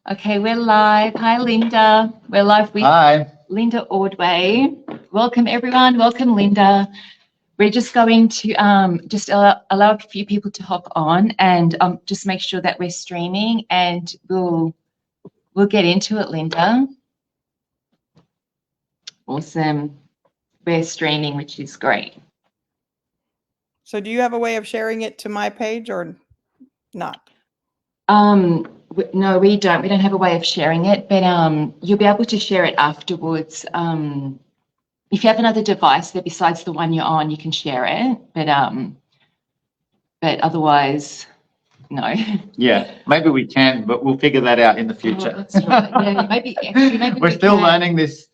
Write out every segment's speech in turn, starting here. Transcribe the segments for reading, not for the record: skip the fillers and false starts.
Okay, we're live. Hi, Linda. We're live with Linda Ordway. Welcome, everyone. Welcome, Linda. We're just going to just allow a few people to hop on and just make sure that we're streaming, and we'll get into it, Linda. Awesome. We're streaming, which is great. So do you have a way of sharing it to my page or not? No, we don't. We don't have a way of sharing it, but you'll be able to share it afterwards. If you have another device there besides the one you're on, you can share it, but otherwise, no. Yeah, maybe we can, but we'll figure that out in the future. Oh, that's right. Yeah, maybe we're still learning this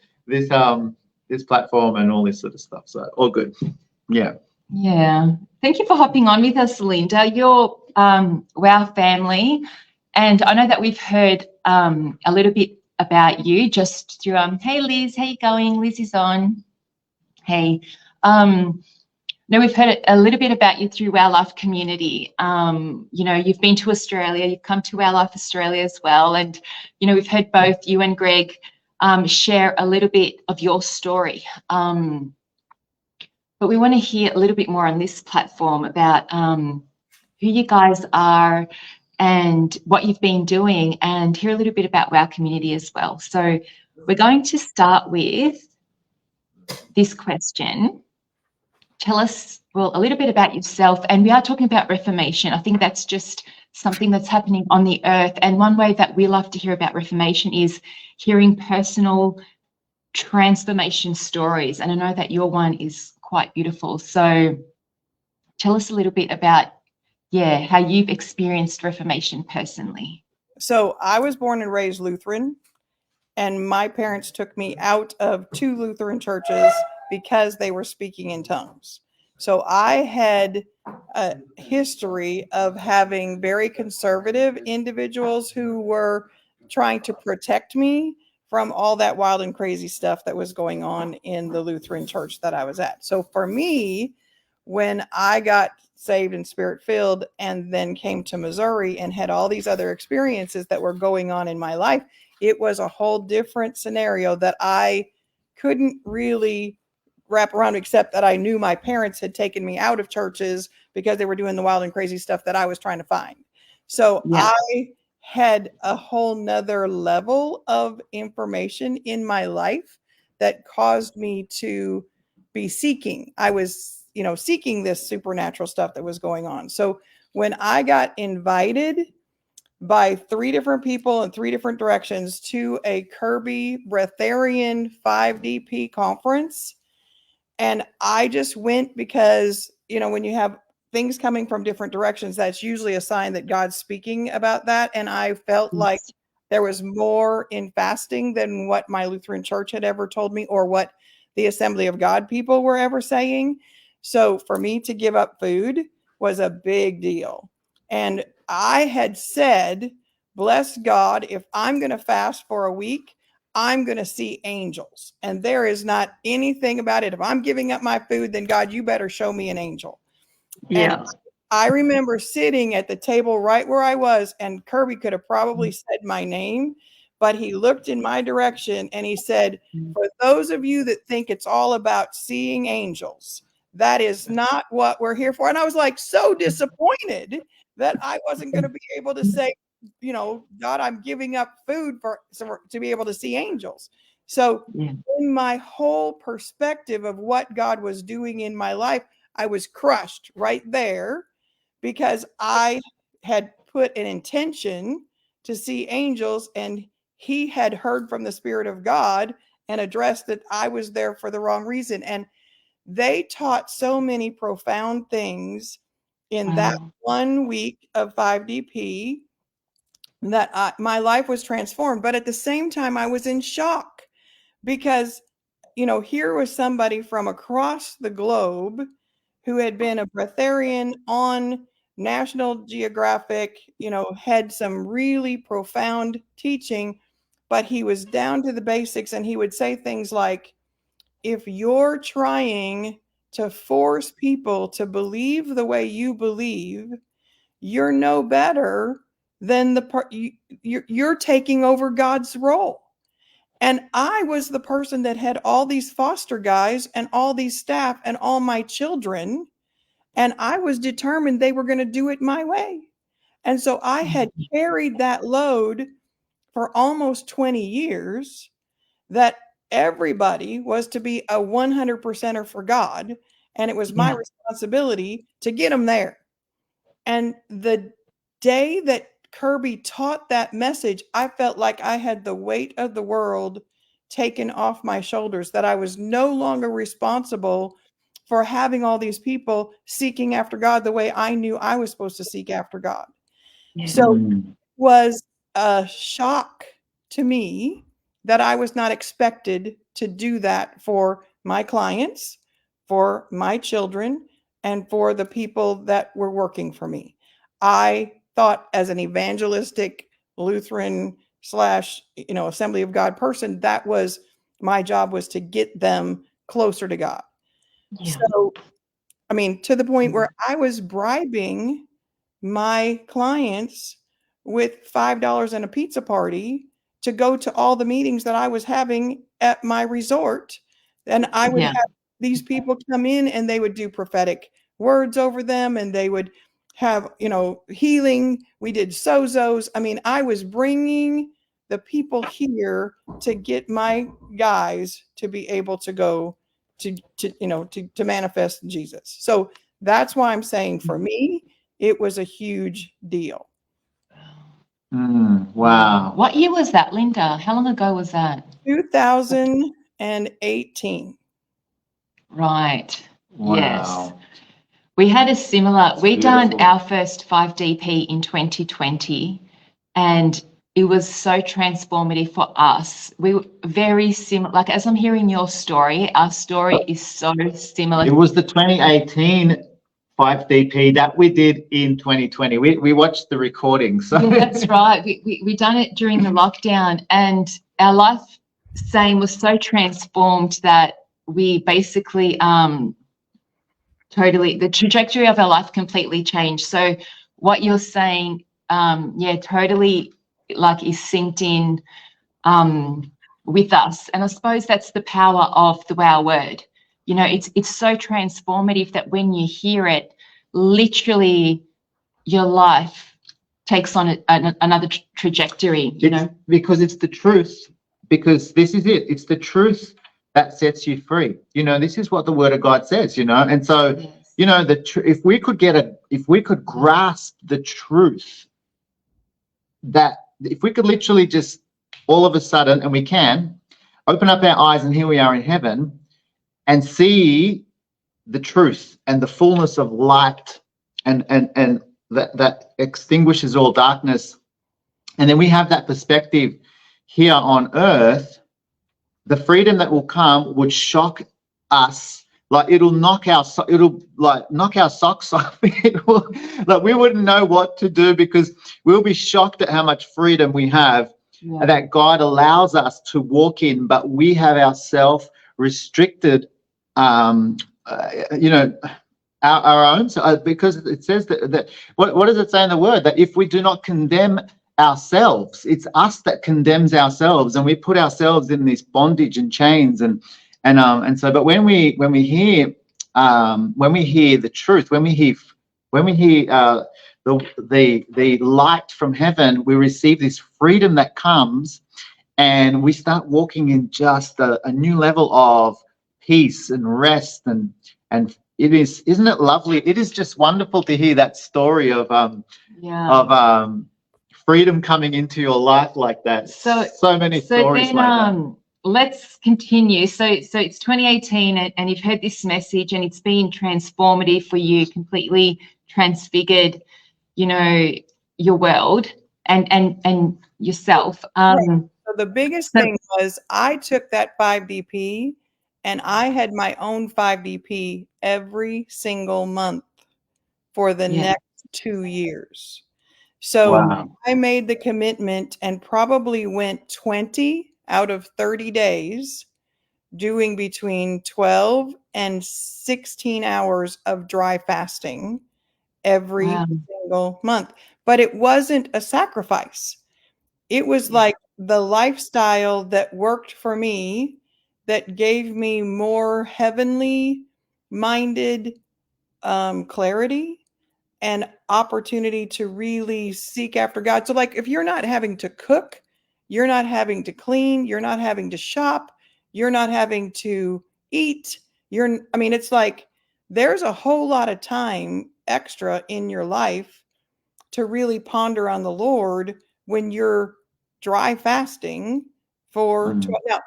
platform and all this sort of stuff. So all good. Yeah. Yeah. Thank you for hopping on with us, Linda. You're WOW family, and I know that we've heard a little bit about you just through hey Liz, how you going? Liz is on. Hey. No, we've heard a little bit about you through WOWLife community. You know, you've been to Australia, you've come to WOWLife Australia as well, and you know, we've heard both you and Greg share a little bit of your story. But we want to hear a little bit more on this platform about who you guys are and what you've been doing, and hear a little bit about WOW community as well. So we're going to start with this question. Tell us, well, a little bit about yourself. And we are talking about Reformation. I think that's just something that's happening on the earth. And one way that we love to hear about Reformation is hearing personal transformation stories. And I know that your one is quite beautiful. So tell us a little bit about, how you've experienced Reformation personally. So I was born and raised Lutheran, and my parents took me out of 2 Lutheran churches because they were speaking in tongues. So I had a history of having very conservative individuals who were trying to protect me from all that wild and crazy stuff that was going on in the Lutheran church that I was at. So for me, when I got saved and spirit-filled and then came to Missouri and had all these other experiences that were going on in my life, it was a whole different scenario that I couldn't really wrap around, except that I knew my parents had taken me out of churches because they were doing the wild and crazy stuff that I was trying to find. So I had a whole nother level of information in my life that caused me to be seeking. I was, seeking this supernatural stuff that was going on. So when I got invited by 3 different people in 3 different directions to a Kirby Breatharian 5DP conference, and I just went because, when you have things coming from different directions, that's usually a sign that God's speaking about that. And I felt like there was more in fasting than what my Lutheran church had ever told me or what the Assembly of God people were ever saying. So for me to give up food was a big deal. And I had said, bless God, if I'm going to fast for a week, I'm going to see angels. And there is not anything about it. If I'm giving up my food, then God, you better show me an angel. Yeah. And I remember sitting at the table right where I was, and Kirby could have probably said my name, but he looked in my direction and he said, for those of you that think it's all about seeing angels, that is not what we're here for. And I was like so disappointed that I wasn't going to be able to say, God, I'm giving up food to be able to see angels. So in my whole perspective of what God was doing in my life, I was crushed right there because I had put an intention to see angels, and he had heard from the Spirit of God and addressed that I was there for the wrong reason. And they taught so many profound things in that 1 week of 5DP that my life was transformed. But at the same time, I was in shock because, here was somebody from across the globe who had been a breatharian on National Geographic, had some really profound teaching, but he was down to the basics. And he would say things like, if you're trying to force people to believe the way you believe, you're no better then the part you're taking over God's role. And I was the person that had all these foster guys and all these staff and all my children, and I was determined they were going to do it my way. And so I had carried that load for almost 20 years, that everybody was to be a 100%er for God, and it was my responsibility to get them there. And the day that Kirby taught that message, I felt like I had the weight of the world taken off my shoulders, that I was no longer responsible for having all these people seeking after God the way I knew I was supposed to seek after God. So it was a shock to me that I was not expected to do that for my clients, for my children, and for the people that were working for me. I thought, as an evangelistic Lutheran / Assembly of God person, that was my job, was to get them closer to God. So, I mean, to the point where I was bribing my clients with $5 and a pizza party to go to all the meetings that I was having at my resort. And I would have these people come in, and they would do prophetic words over them, and they would have, healing. We did sozos. I mean, I was bringing the people here to get my guys to be able to go to manifest Jesus. So that's why I'm saying, for me, it was a huge deal. Wow. What year was that, Linda? How long ago was that? 2018. Right. Wow. Yes. We had a similar, we done our first 5DP in 2020, and it was so transformative for us. We were very similar, like, as I'm hearing your story, our story is so similar. It was the 2018 5DP that we did in 2020. We watched the recording. So yeah, that's right. We done it during the lockdown, and our life was so transformed that we basically totally, the trajectory of our life completely changed. So what you're saying, totally, like, is synced in with us. And I suppose that's the power of the WOW word. It's so transformative that when you hear it, literally your life takes on another trajectory, because it's the truth, because this is it. It's the truth that sets you free. This is what the word of God says, and so, if we could grasp the truth, that if we could literally just all of a sudden, and we can open up our eyes, and here we are in heaven, and see the truth and the fullness of light, and that extinguishes all darkness, and then we have that perspective here on earth, the freedom that will come would shock us. Like, it'll knock our socks off. We wouldn't know what to do, because we'll be shocked at how much freedom we have, that God allows us to walk in, but we have ourselves restricted, our own. So, because it says that what does it say in the word? That if we do not condemn ourselves, it's us that condemns ourselves, and we put ourselves in this bondage and chains, and so. But when we hear the truth, when we hear the light from heaven, we receive this freedom that comes, and we start walking in just a new level of peace and rest, and isn't it lovely? It is just wonderful to hear that story of freedom coming into your life like that. So many stories like that. Let's continue. So it's 2018, and you've heard this message, and it's been transformative for you, completely transfigured, your world and yourself. So the biggest thing was, I took that 5DP, and I had my own 5DP every single month for the next 2 years. So I made the commitment, and probably went 20 out of 30 days doing between 12 and 16 hours of dry fasting every single month, but it wasn't a sacrifice. It was like the lifestyle that worked for me, that gave me more heavenly minded clarity and opportunity to really seek after God. So like if you're not having to cook, you're not having to clean, you're not having to shop, you're not having to eat, it's like there's a whole lot of time extra in your life to really ponder on the Lord when you're dry fasting for 12. Now,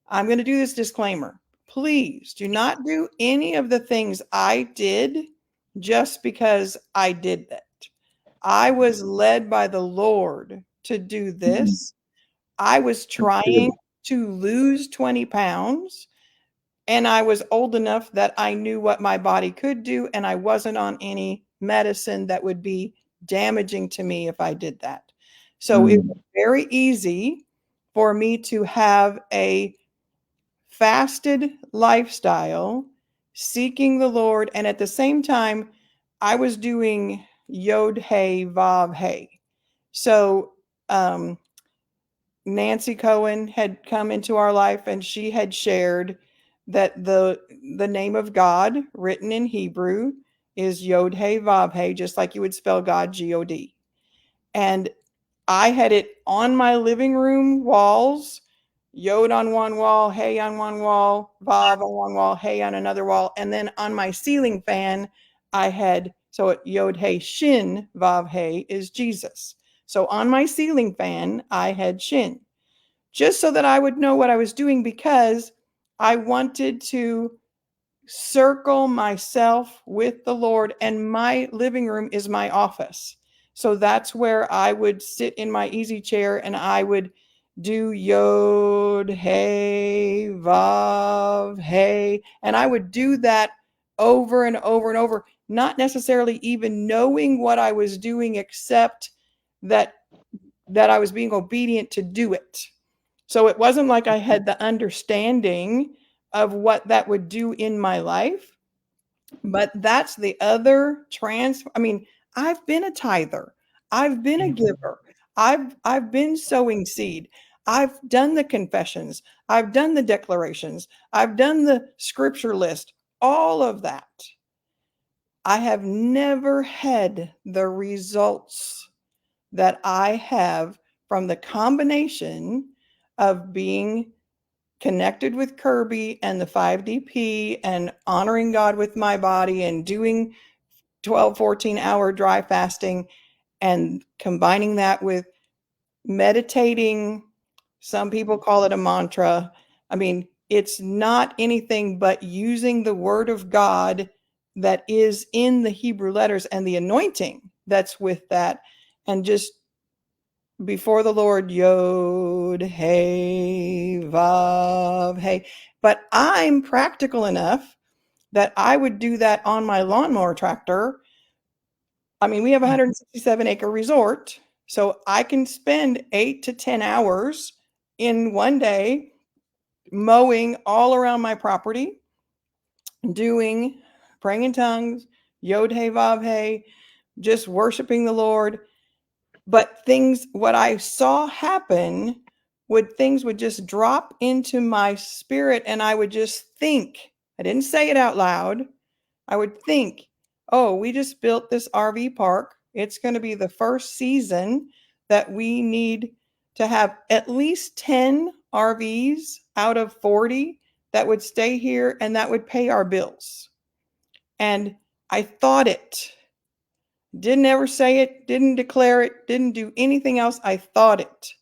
I'm going to do this disclaimer. Please do not do any of the things I did just because I did that. I was led by the Lord to do this. I was trying to lose 20 pounds, and I was old enough that I knew what my body could do, and I wasn't on any medicine that would be damaging to me if I did that. So it was very easy for me to have a fasted lifestyle, seeking the Lord, and at the same time, I was doing Yod Hey Vav Hey. So Nancy Cohen had come into our life, and she had shared that the name of God written in Hebrew is Yod Hey Vav Hey, just like you would spell God, G-O-D. And I had it on my living room walls, Yod on one wall, Hey on one wall, Vav on one wall, Hey on another wall. And then on my ceiling fan, I had, so Yod Hey Shin Vav Hey is Jesus. So on my ceiling fan, I had Shin, just so that I would know what I was doing, because I wanted to circle myself with the Lord, and my living room is my office. So that's where I would sit in my easy chair and I would do Yod, Hey, Vav, Hey. And I would do that over and over and over, not necessarily even knowing what I was doing, except that I was being obedient to do it. So it wasn't like I had the understanding of what that would do in my life. But that's the other I've been a tither. I've been a giver. I've been sowing seed. I've done the confessions. I've done the declarations. I've done the scripture list. All of that. I have never had the results that I have from the combination of being connected with Kirby and the 5DP and honoring God with my body and doing 12, 14-hour dry fasting and combining that with meditating. Some people call it a mantra. It's not anything but using the word of God that is in the Hebrew letters and the anointing that's with that, and just before the Lord, Yod, Hey, Vav, Hey. But I'm practical enough that I would do that on my lawnmower tractor. We have a 167-acre resort, so I can spend 8 to 10 hours in one day mowing all around my property, doing praying in tongues, Yod, Hey, Vav, Hey, just worshiping the Lord. But what I saw happen, things would just drop into my spirit, and I would just think. I didn't say it out loud. I would think, oh, we just built this RV park. It's going to be the first season that we need to have at least 10 RVs out of 40 that would stay here and that would pay our bills. And I thought it. Didn't ever say it, didn't declare it, didn't do anything else. I thought it.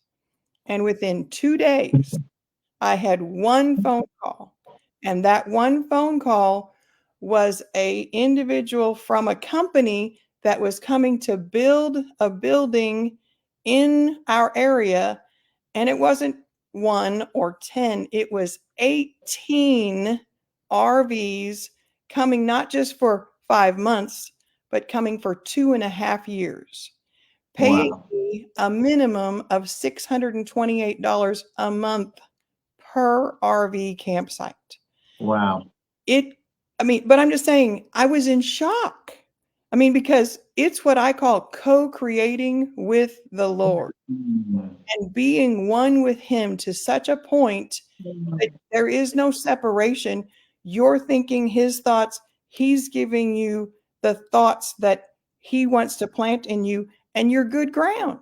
And within 2 days, I had one phone call. And that one phone call was a individual from a company that was coming to build a building in our area. And it wasn't 1 or 10, it was 18 RVs coming, not just for 5 months, but coming for 2.5 years, paying me a minimum of $628 a month per RV campsite. Wow. But I'm just saying, I was in shock. I mean, because it's what I call co-creating with the Lord and being one with him to such a point that there is no separation. You're thinking his thoughts. He's giving you the thoughts that he wants to plant in you, and you're good ground.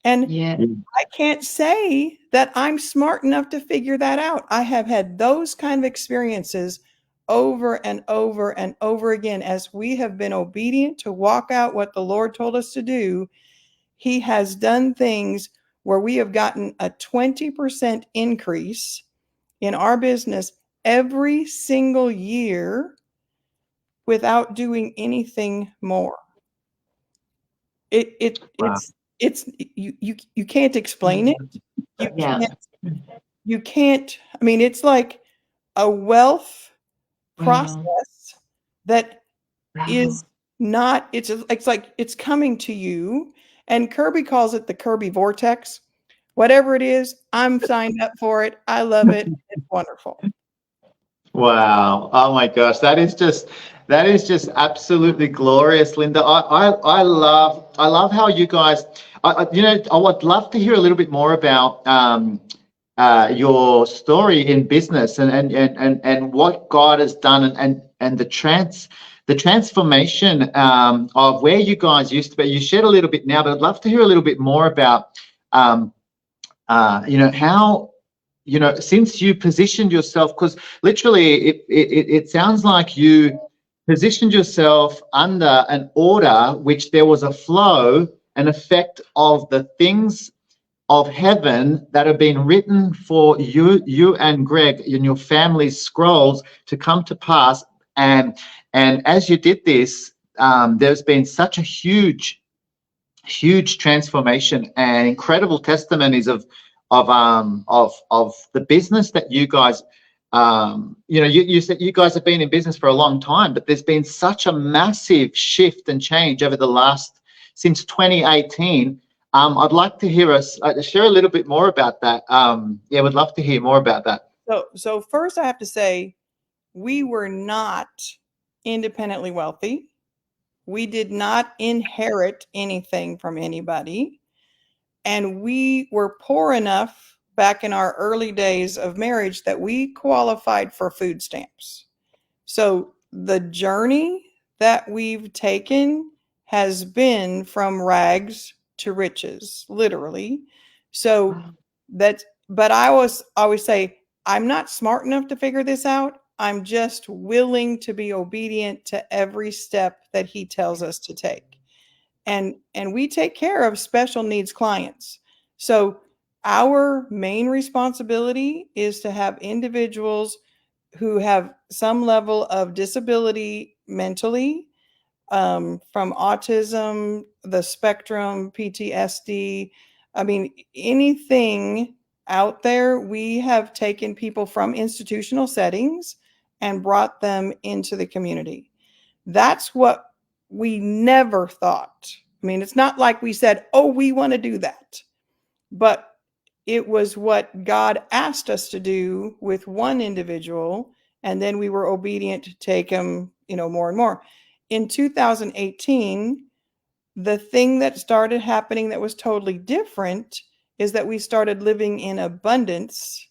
And Yeah. I can't say that I'm smart enough to figure that out. I have had those kind of experiences over and over and over again as we have been obedient to walk out what the Lord told us to do. He has done things where we have gotten a 20% increase in our business every single year without doing anything more. Wow. It's you can't explain it. Yeah. You can't, I mean, it's like a wealth Wow. process that Wow. is not, it's like it's coming to you. And Kirby calls it the Kirby vortex. Whatever it is, I'm signed up for it. I love it. It's wonderful. Wow. Oh my gosh. That is just absolutely glorious, Linda. I love how you guys, I would love to hear a little bit more about your story in business and what God has done and the transformation of where you guys used to be. You shared a little bit now, but I'd love to hear a little bit more about how, since you positioned yourself, because literally it sounds like you positioned yourself under an order which there was a flow, an effect of the things of heaven that have been written for you and Greg in your family's scrolls to come to pass. And as you did this, there's been such a huge transformation and incredible testimonies of the business that you guys, you said you guys have been in business for a long time, but there's been such a massive shift and change over the last, since 2018. I'd like to hear us share a little bit more about that. Yeah, we'd love to hear more about that. So first I have to say, we were not independently wealthy. We did not inherit anything from anybody. And we were poor enough back in our early days of marriage that we qualified for food stamps. So the journey that we've taken has been from rags to riches, literally. So but I always say, I'm not smart enough to figure this out. I'm just willing to be obedient to every step that he tells us to take. And we take care of special needs clients. So our main responsibility is to have individuals who have some level of disability mentally, from autism, the spectrum, PTSD. I mean, anything out there. We have taken people from institutional settings and brought them into the community. That's what we never thought. I mean, it's not like we said, oh, we want to do that. But it was what God asked us to do with one individual. And then we were obedient to take him, more and more. In 2018, the thing that started happening that was totally different is that we started living in abundance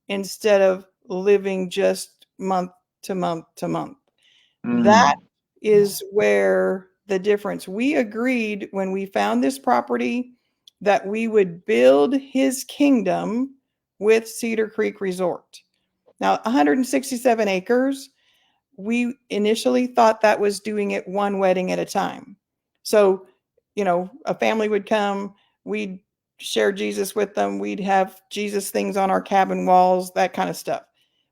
instead of living just month to month to month. That is where the difference. We agreed when we found this property that we would build his kingdom with Cedar Creek Resort. Now, 167 acres, we initially thought that was doing it one wedding at a time. So, a family would come, we'd share Jesus with them, we'd have Jesus things on our cabin walls, that kind of stuff.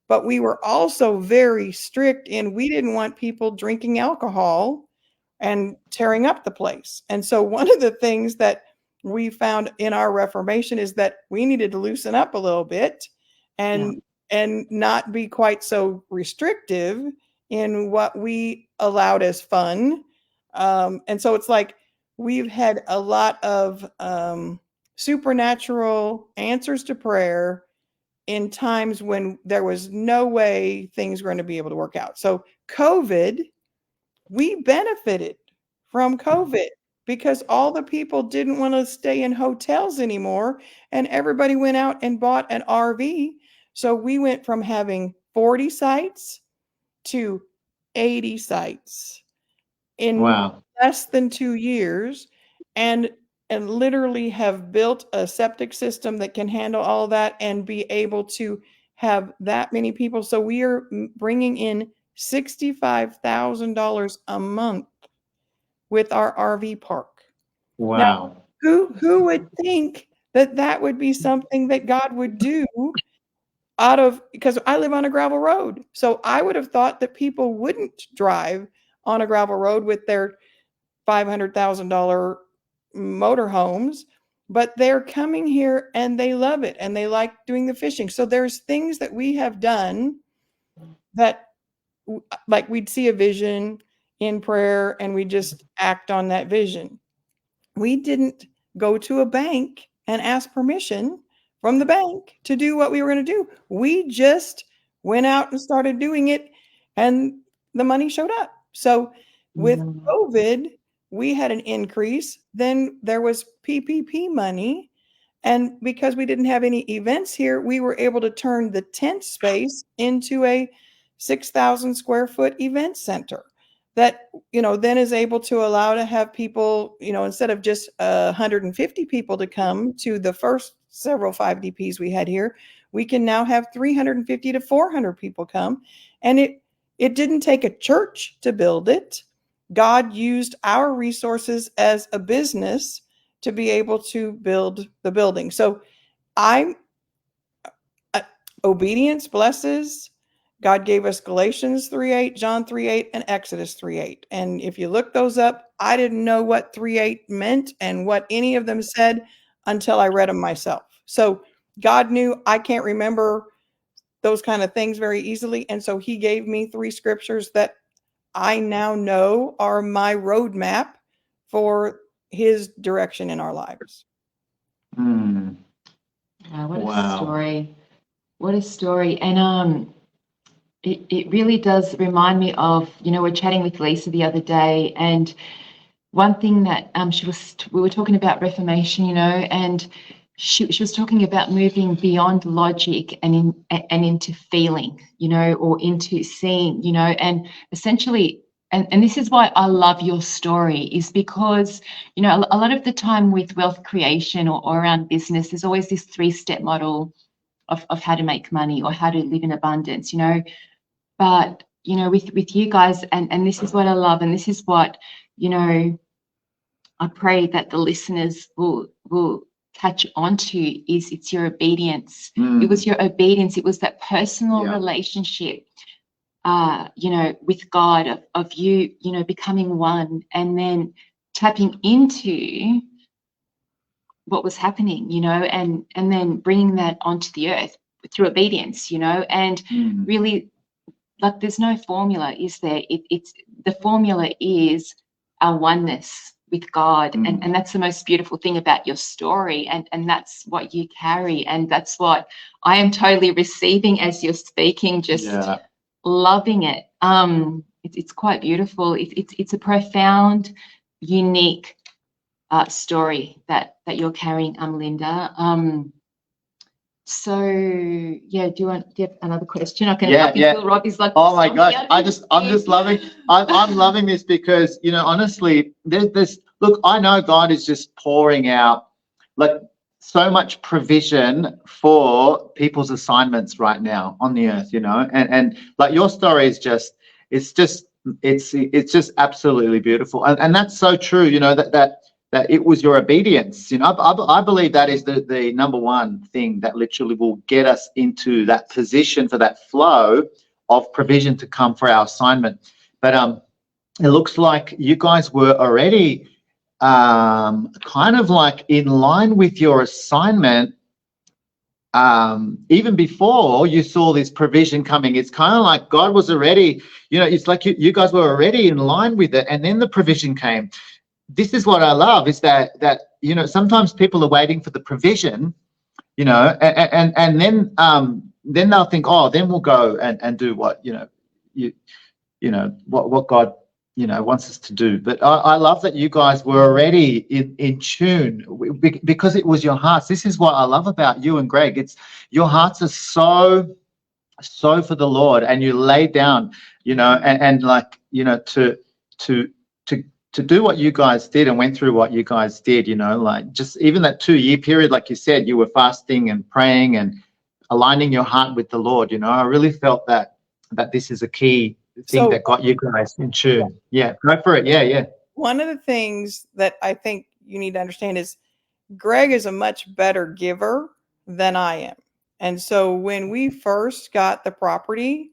But we were also very strict in we didn't want people drinking alcohol and tearing up the place. And so one of the things that we found in our reformation is that we needed to loosen up a little bit and not be quite so restrictive in what we allowed as fun. And so it's like we've had a lot of supernatural answers to prayer in times when there was no way things were going to be able to work out. So COVID, we benefited from COVID because all the people didn't want to stay in hotels anymore and everybody went out and bought an RV. So we went from having 40 sites to 80 sites in Wow. less than 2 years, and literally have built a septic system that can handle all that and be able to have that many people. So we are bringing in $65,000 a month with our RV park. Now, Wow. who would think that that would be something that God would do out of, because I live on a gravel road. So I would have thought that people wouldn't drive on a gravel road with their $500,000 motorhomes, but they're coming here and they love it and they like doing the fishing. So there's things that we have done that, like, we'd see a vision in prayer and we just act on that vision. We didn't go to a bank and ask permission from the bank to do what we were going to do. We just went out and started doing it and the money showed up. So with COVID, we had an increase. Then there was PPP money. And because we didn't have any events here, we were able to turn the tent space into a 6,000 square foot event center that, then is able to allow to have people, instead of just 150 people to come to the first several 5DPs we had here, we can now have 350 to 400 people come. And it didn't take a church to build it. God used our resources as a business to be able to build the building. So obedience blesses. God gave us Galatians 3:8, John 3:8, and Exodus 3:8. And if you look those up, I didn't know what 3:8 meant and what any of them said until I read them myself. So God knew I can't remember those kind of things very easily. And so he gave me 3 scriptures that I now know are my roadmap for his direction in our lives. Mm. Wow, what Wow. a story. What a story. And it really does remind me of, we're chatting with Lisa the other day, and one thing that we were talking about Reformation, and she was talking about moving beyond logic and into feeling, or into seeing, and essentially, and this is why I love your story, is because, a lot of the time with wealth creation or around business, there's always this 3-step model of how to make money or how to live in abundance, but, with you guys, and this is what I love, and this is what, I pray that the listeners will catch on to, is it's your obedience. It was your obedience. It was that personal relationship, with God, of you, becoming one, and then tapping into what was happening, and then bringing that onto the earth through obedience, and really, like, there's no formula, is there? It's the formula is our oneness with God, and that's the most beautiful thing about your story, and that's what you carry, and that's what I am totally receiving as you're speaking, just loving it. It's quite beautiful. It's a profound, unique story that you're carrying, Linda. So yeah, do you have another question? I can feel Robbie's like, oh my gosh, I'm just loving I'm loving this, because honestly, there's look, I know God is just pouring out like so much provision for people's assignments right now on the earth, and like your story is just it's just absolutely beautiful, and that's so true, that it was your obedience. I believe that is the number one thing that literally will get us into that position for that flow of provision to come for our assignment. But it looks like you guys were already kind of like in line with your assignment even before you saw this provision coming. It's kind of like God was already, it's like you guys were already in line with it, and then the provision came. This is what I love, is that sometimes people are waiting for the provision, and then they'll think, oh, then we'll go and do what what God wants us to do. But I love that you guys were already in tune because it was your hearts. This is what I love about you and Greg. It's your hearts are so for the Lord, and you lay down, and like, to do what you guys did and went through what you guys did, like just even that 2-year period, like you said, you were fasting and praying and aligning your heart with the Lord. I really felt that this is a key thing that got you guys in tune. Yeah, go for it. Yeah. One of the things that I think you need to understand is Greg is a much better giver than I am. And so when we first got the property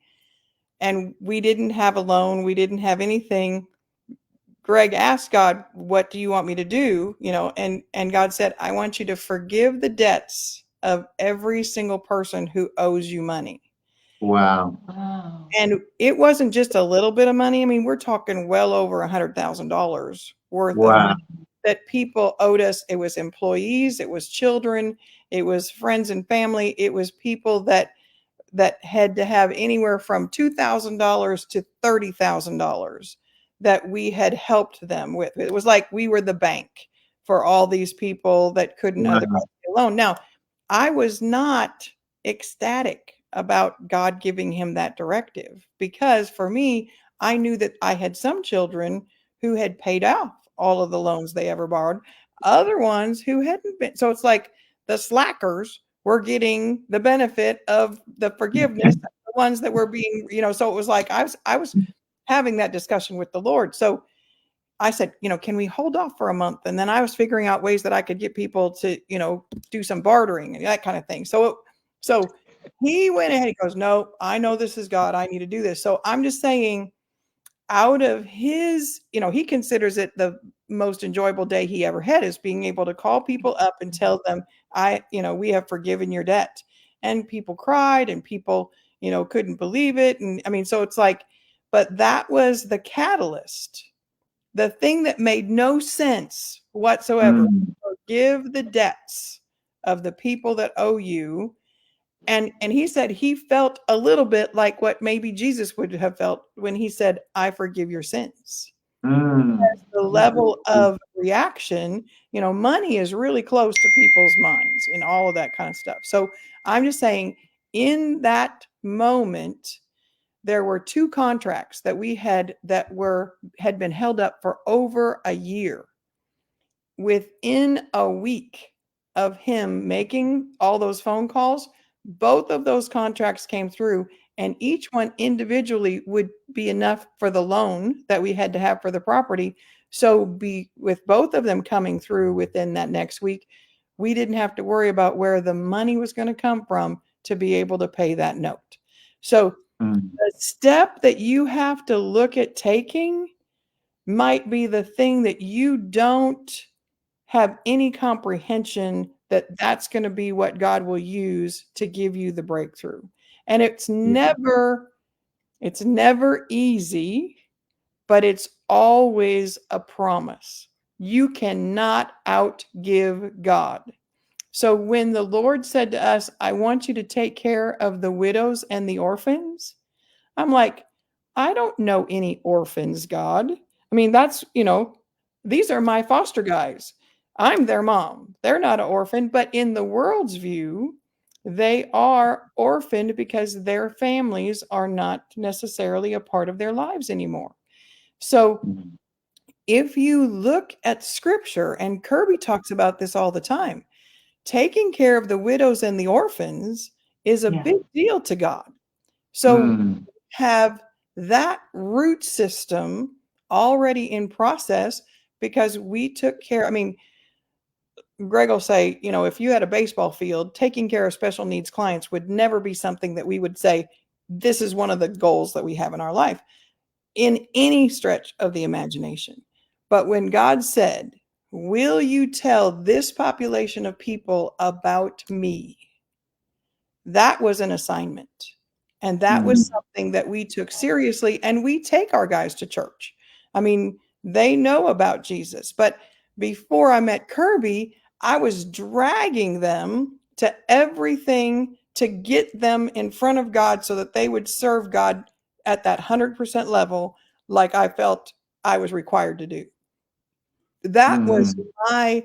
and we didn't have a loan, we didn't have anything, Greg asked God, what do you want me to do? And God said, I want you to forgive the debts of every single person who owes you money. Wow. And it wasn't just a little bit of money. I mean, we're talking well over $100,000 worth of money that people owed us. It was employees, it was children, it was friends and family. It was people that had to have anywhere from $2,000 to $30,000 that we had helped them with. It was like we were the bank for all these people that couldn't otherwise pay a loan. Now, I was not ecstatic about God giving him that directive, because for me, I knew that I had some children who had paid off all of the loans they ever borrowed, other ones who hadn't been. So it's like the slackers were getting the benefit of the forgiveness, the ones that were being, so it was like I was having that discussion with the Lord. So I said, can we hold off for a month? And then I was figuring out ways that I could get people to, do some bartering and that kind of thing. So he went ahead, he goes, no, I know this is God. I need to do this. So I'm just saying, out of his, he considers it the most enjoyable day he ever had, is being able to call people up and tell them, we have forgiven your debt. And people cried and people, couldn't believe it. And I mean, so it's like, but that was the catalyst. The thing that made no sense whatsoever, forgive the debts of the people that owe you. And he said he felt a little bit like what maybe Jesus would have felt when he said, I forgive your sins. The level of reaction, money is really close to people's minds and all of that kind of stuff. So I'm just saying, in that moment, there were 2 contracts that we had that had been held up for over a year. Within a week of him making all those phone calls, both of those contracts came through, and each one individually would be enough for the loan that we had to have for the property. So with both of them coming through within that next week, we didn't have to worry about where the money was going to come from to be able to pay that note. So the step that you have to look at taking might be the thing that you don't have any comprehension that that's going to be what God will use to give you the breakthrough. And it's never easy, but it's always a promise. You cannot outgive God. So when the Lord said to us, I want you to take care of the widows and the orphans, I'm like, I don't know any orphans, God. I mean, that's, these are my foster guys. I'm their mom. They're not an orphan, but in the world's view, they are orphaned because their families are not necessarily a part of their lives anymore. So if you look at scripture, and Kirby talks about this all the time, taking care of the widows and the orphans is a big deal to God. So have that root system already in process, because we took care. I mean, Greg will say, if you had a baseball field, taking care of special needs clients would never be something that we would say, this is one of the goals that we have in our life in any stretch of the imagination. But when God said, will you tell this population of people about me? That was an assignment. And that was something that we took seriously, and we take our guys to church. I mean, they know about Jesus. But before I met Kirby, I was dragging them to everything to get them in front of God so that they would serve God at that 100% level, like I felt I was required to do. That was my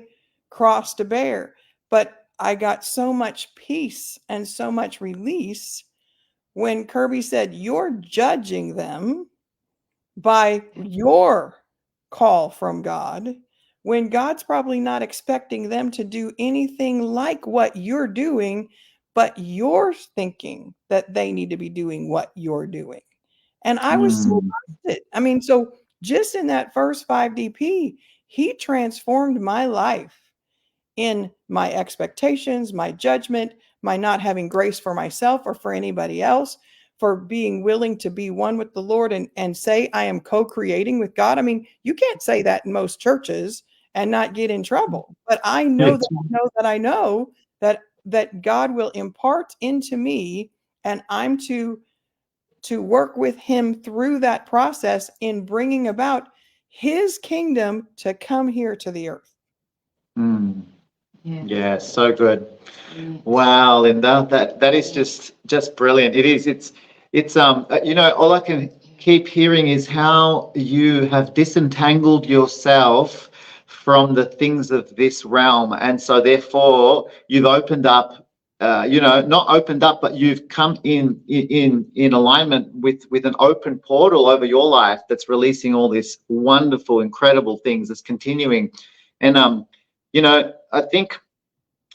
cross to bear. But I got so much peace and so much release when Kirby said, you're judging them by your call from God, when God's probably not expecting them to do anything like what you're doing, but you're thinking that they need to be doing what you're doing. And I was so busted. I mean, so just in that first 5DP, he transformed my life in my expectations, my judgment, my not having grace for myself or for anybody else, for being willing to be one with the Lord and say I am co-creating with God. I mean, you can't say that in most churches and not get in trouble. But I know that I know that I know that God will impart into me, and I'm to work with him through that process in bringing about his kingdom to come here to the earth. Yeah, so good. Wow, Linda, that is just brilliant. It is. It's you know, all I can keep hearing is how you have disentangled yourself from the things of this realm, and so therefore you've opened up. You know, not opened up, but you've come in alignment with an open portal over your life that's releasing all this wonderful, incredible things. That's continuing, and you know, I think.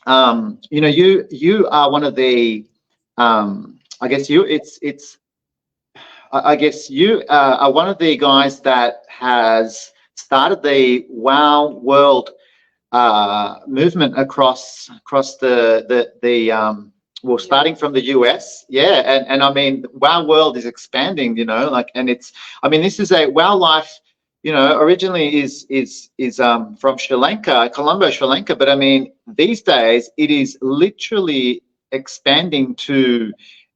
You know, you are one of the, I guess I guess you are one of the guys that has started the WOW World movement across the well, starting from the US, yeah, and I mean, WOW World is expanding, you know, like, and it's, I mean, this is a WOWLife. You know, originally is from Sri Lanka, Colombo, Sri Lanka, but I mean, these days it is literally expanding to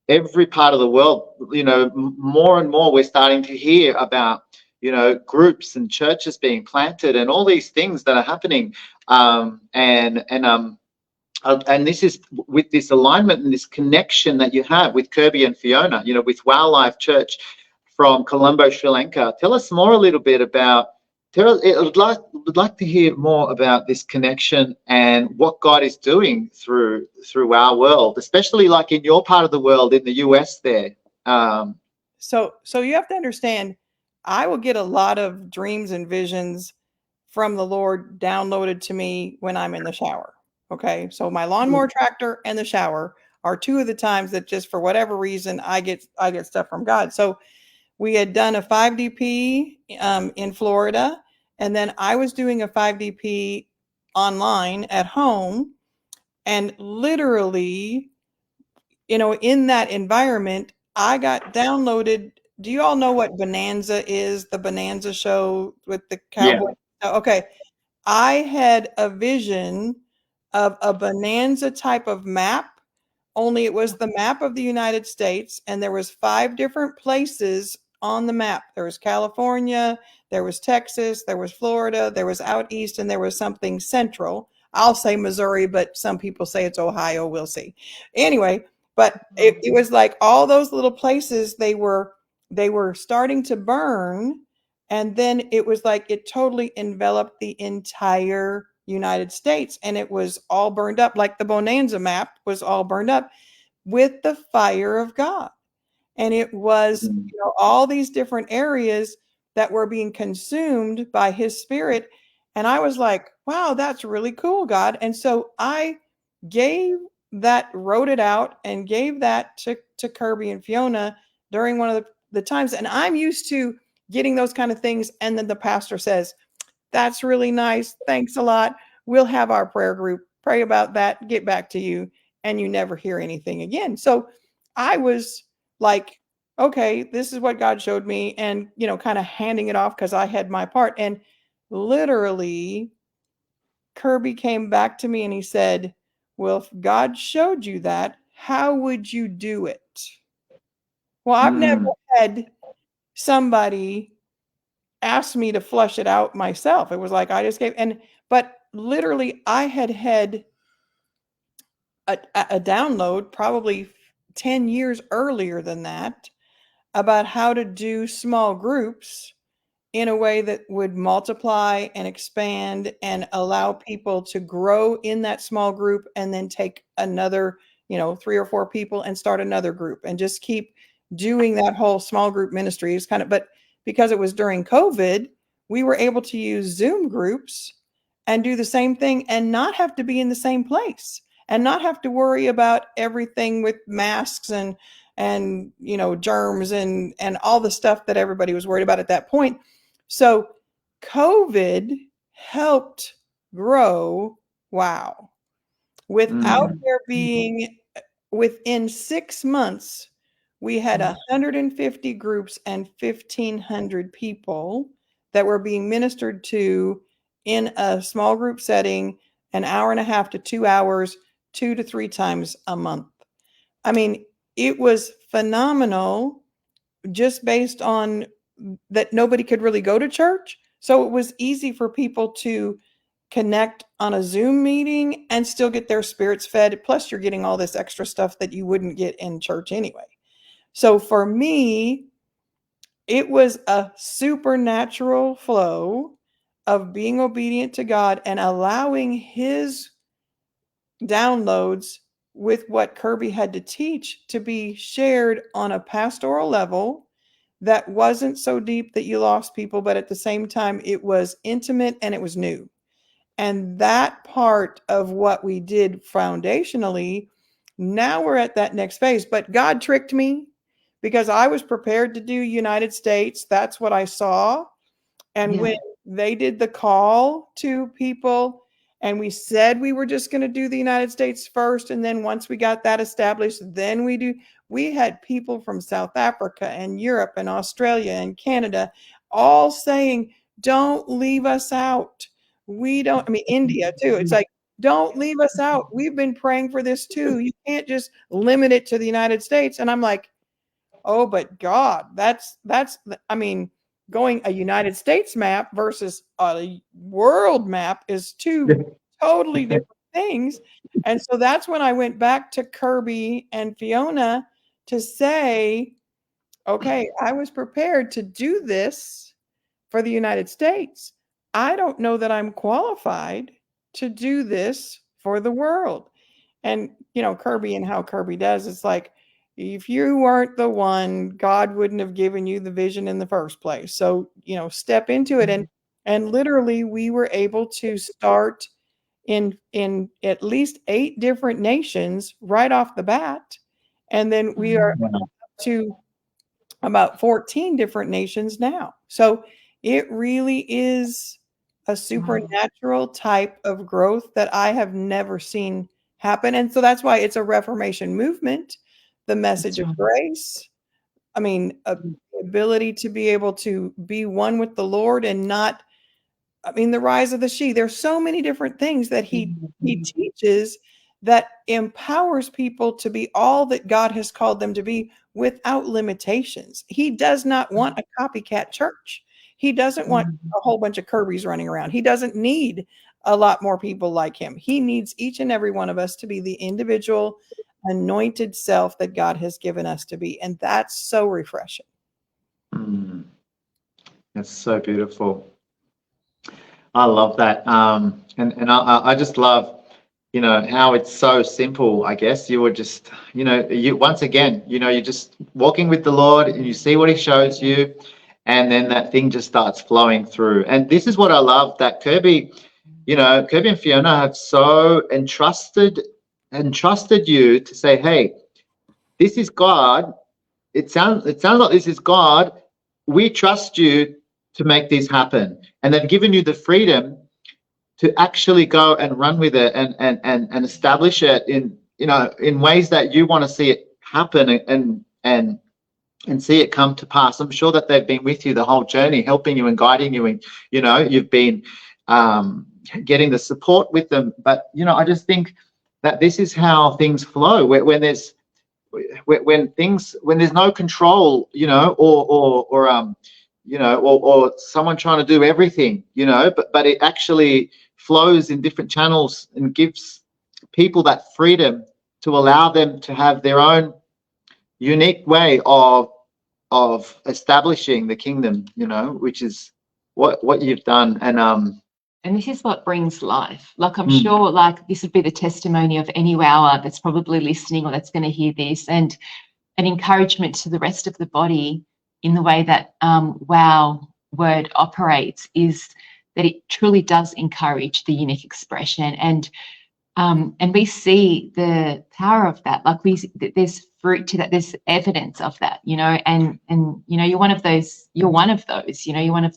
every part of the world. You know, more and more we're starting to hear about, you know, groups and churches being planted and all these things that are happening. And this is with this alignment and this connection that you have with Kirby and Fiona, you know, with WOWLife Church from Colombo, Sri Lanka. Tell us more a little bit about, would like to hear more about this connection and what God is doing through our world, especially like in your part of the world in the US there. So you have to understand, I will get a lot of dreams and visions from the Lord downloaded to me when I'm in the shower. Okay. So my lawnmower tractor and the shower are two of the times that just for whatever reason I get stuff from God. So we had done a 5DP in Florida, and then I was doing a 5DP online at home, and literally, you know, in that environment, I got downloaded. Do you all know what Bonanza is? The Bonanza show with the cowboy? Yeah. Okay. I had a vision of a Bonanza type of map, only it was the map of the United States, and there was 5 different places on the map. There was California, there was Texas, there was Florida, there was out east, and there was something central. I'll say Missouri, but some people say it's Ohio. We'll see. Anyway, but it was like all those little places, they were starting to burn, and then it was like it totally enveloped the entire United States, and it was all burned up, like the Bonanza map was all burned up with the fire of God. And it was, you know, all these different areas that were being consumed by his spirit. And I was like, wow, that's really cool, God. And so I wrote it out and gave that to Kirby and Fiona during one of the times. And I'm used to getting those kind of things. And then the pastor says, that's really nice. Thanks a lot. We'll have our prayer group pray about that, get back to you, and you never hear anything again. So I was like, okay, this is what God showed me, and, you know, kind of handing it off because I had my part. And literally, Kirby came back to me and he said, well, if God showed you that, how would you do it? Well, I've never had somebody asked me to flush it out myself. It was like I just gave, but literally I had a download probably 10 years earlier than that about how to do small groups in a way that would multiply and expand and allow people to grow in that small group, and then take another, 3 or 4 people and start another group, and just keep doing that whole small group ministry. Is kind of, but because it was during COVID, we were able to use Zoom groups and do the same thing, and not have to be in the same place, and not have to worry about everything with masks and germs and all the stuff that everybody was worried about at that point. So COVID helped grow WOW. Without there being, within 6 months, we had 150 groups and 1,500 people that were being ministered to in a small group setting, an hour and a half to 2 hours, 2 to 3 times a month. I mean, it was phenomenal, just based on that nobody could really go to church. So it was easy for people to connect on a Zoom meeting and still get their spirits fed. Plus, you're getting all this extra stuff that you wouldn't get in church anyway. So for me, it was a supernatural flow of being obedient to God and allowing His downloads with what Kirby had to teach to be shared on a pastoral level that wasn't so deep that you lost people, but at the same time, it was intimate and it was new. And that part of what we did foundationally, now we're at that next phase. But God tricked me, because I was prepared to do United States. That's what I saw. And when they did the call to people, and we said we were just going to do the United States first, and then once we got that established, then we had people from South Africa and Europe and Australia and Canada all saying, don't leave us out. India too. It's like, don't leave us out. We've been praying for this too. You can't just limit it to the United States. And I'm like, oh, but God, that's going a United States map versus a world map is two totally different things. And so that's when I went back to Kirby and Fiona to say, okay, I was prepared to do this for the United States. I don't know that I'm qualified to do this for the world. And, Kirby and how Kirby does, it's like, if you weren't the one, God wouldn't have given you the vision in the first place. So, step into it. And literally we were able to start in at least 8 different nations right off the bat. And then we are up to about 14 different nations now. So it really is a supernatural type of growth that I have never seen happen. And so that's why it's a Reformation movement. The message of grace. The ability to be able to be one with the Lord and not, the rise of the she. There's so many different things that he teaches that empowers people to be all that God has called them to be without limitations. He does not want a copycat church. He doesn't want a whole bunch of Kirbys running around. He doesn't need a lot more people like him. He needs each and every one of us to be the individual anointed self that God has given us to be. And that's so refreshing. That's so beautiful. I love that. And I just love, how it's so simple. I guess you were just, you once again, you're just walking with the Lord and you see what He shows you, and then that thing just starts flowing through. And this is what I love, that Kirby and Fiona have so entrusted you to say, hey, this is God. It sounds like this is God. We trust you to make this happen. And they've given you the freedom to actually go and run with it and establish it in ways that you want to see it happen and see it come to pass. I'm sure that they've been with you the whole journey, helping you and guiding you, and you've been getting the support with them. But I just think that this is how things flow, when there's no control, or someone trying to do everything, but it actually flows in different channels and gives people that freedom to allow them to have their own unique way of establishing the kingdom, which is what you've done. And this is what brings life. Like, I'm Mm. sure, like, this would be the testimony of any wower that's probably listening or that's going to hear this, and an encouragement to the rest of the body in the way that WOW word operates is that it truly does encourage the unique expression. And we see the power of that. Like, there's fruit to that. There's evidence of that, you know, and you know, you're one of those, you know, you're one of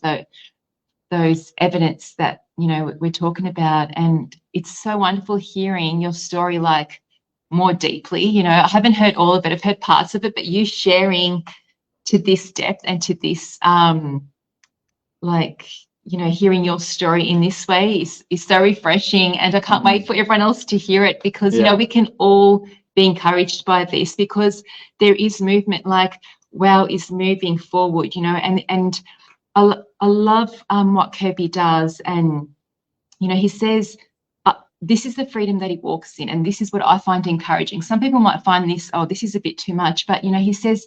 those evidence that, you know, we're talking about. And it's so wonderful hearing your story, like, more deeply. You know, I haven't heard all of it, I've heard parts of it, but you sharing to this depth and to this like, you know, hearing your story in this way is so refreshing. And I can't wait for everyone else to hear it, because, you know, we can all be encouraged by this, because there is movement. Like, WOW is moving forward, you know, and I love what Kirby does. And, you know, he says, this is the freedom that he walks in. And this is what I find encouraging. Some people might find this, oh, this is a bit too much. But, you know, he says,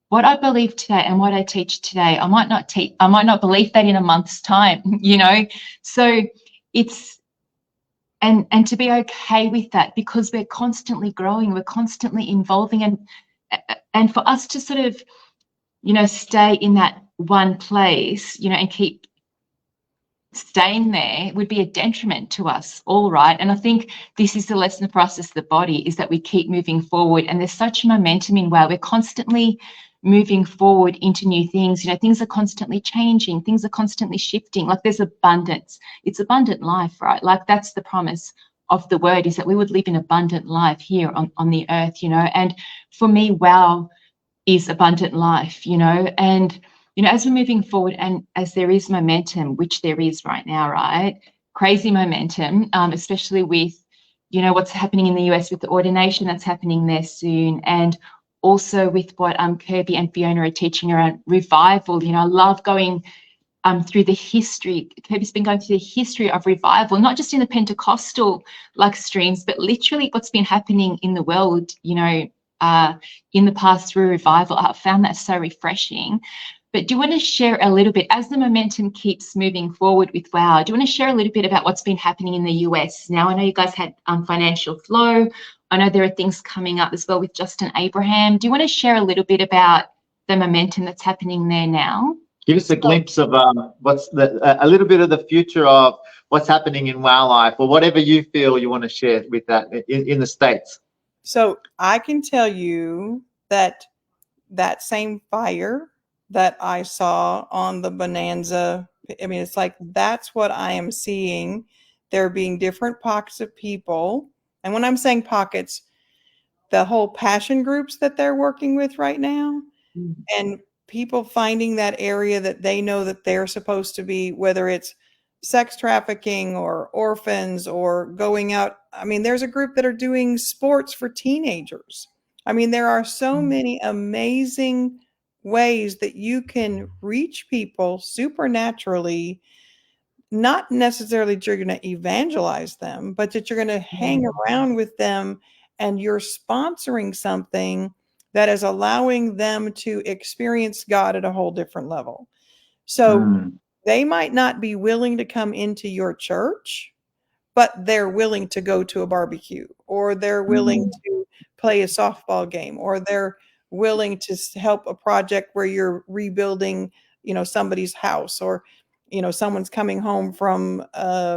what I believe today and what I teach today, I might not believe that in a month's time, you know. So it's, and to be okay with that, because we're constantly growing, we're constantly evolving, and for us to sort of, you know, stay in that one place, you know, and keep staying there would be a detriment to us all, right? And I think this is the lesson for us as the body, is that we keep moving forward. And there's such momentum in WOW. We're constantly moving forward into new things. You know, things are constantly changing, things are constantly shifting. Like, there's abundance. It's abundant life, right? Like, that's the promise of the word, is that we would live in abundant life here on the earth, you know. And for me, WOW is abundant life, you know. And, you know, as we're moving forward, and as there is momentum, which there is right now, right? Crazy momentum, especially with, you know, what's happening in the US with the ordination that's happening there soon, and also with what Kirby and Fiona are teaching around revival. You know, I love going through the history. Kirby's been going through the history of revival, not just in the Pentecostal like streams, but literally what's been happening in the world, you know, in the past through revival. I found that so refreshing. But do you want to share a little bit, as the momentum keeps moving forward with WOW, do you want to share a little bit about what's been happening in the US? Now, I know you guys had financial flow. I know there are things coming up as well with Justin Abraham. Do you want to share a little bit about the momentum that's happening there now? Give us a glimpse of a little bit of the future of what's happening in WOWLife, or whatever you feel you want to share with that in the States. So I can tell you that that same fire that I saw on the Bonanza, I mean, it's like, that's what I am seeing. There being different pockets of people. And when I'm saying pockets, the whole passion groups that they're working with right now, and people finding that area that they know that they're supposed to be, whether it's sex trafficking or orphans or going out. I mean, there's a group that are doing sports for teenagers. I mean, there are so many amazing ways that you can reach people supernaturally, not necessarily that you're going to evangelize them, but that you're going to hang around with them, and you're sponsoring something that is allowing them to experience God at a whole different level. So they might not be willing to come into your church, but they're willing to go to a barbecue, or they're willing to play a softball game, or they're willing to help a project where you're rebuilding, you know, somebody's house, or, you know, someone's coming home from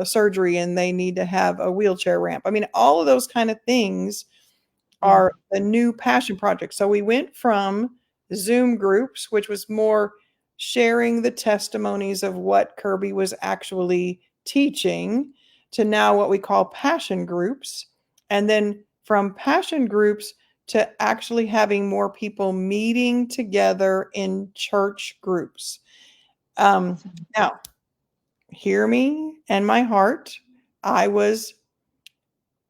surgery and they need to have a wheelchair ramp. I mean, all of those kind of things are the new passion project. So we went from Zoom groups, which was more sharing the testimonies of what Kirby was actually teaching, to now what we call passion groups. And then from passion groups to actually having more people meeting together in church groups. Now, hear me and my heart. I was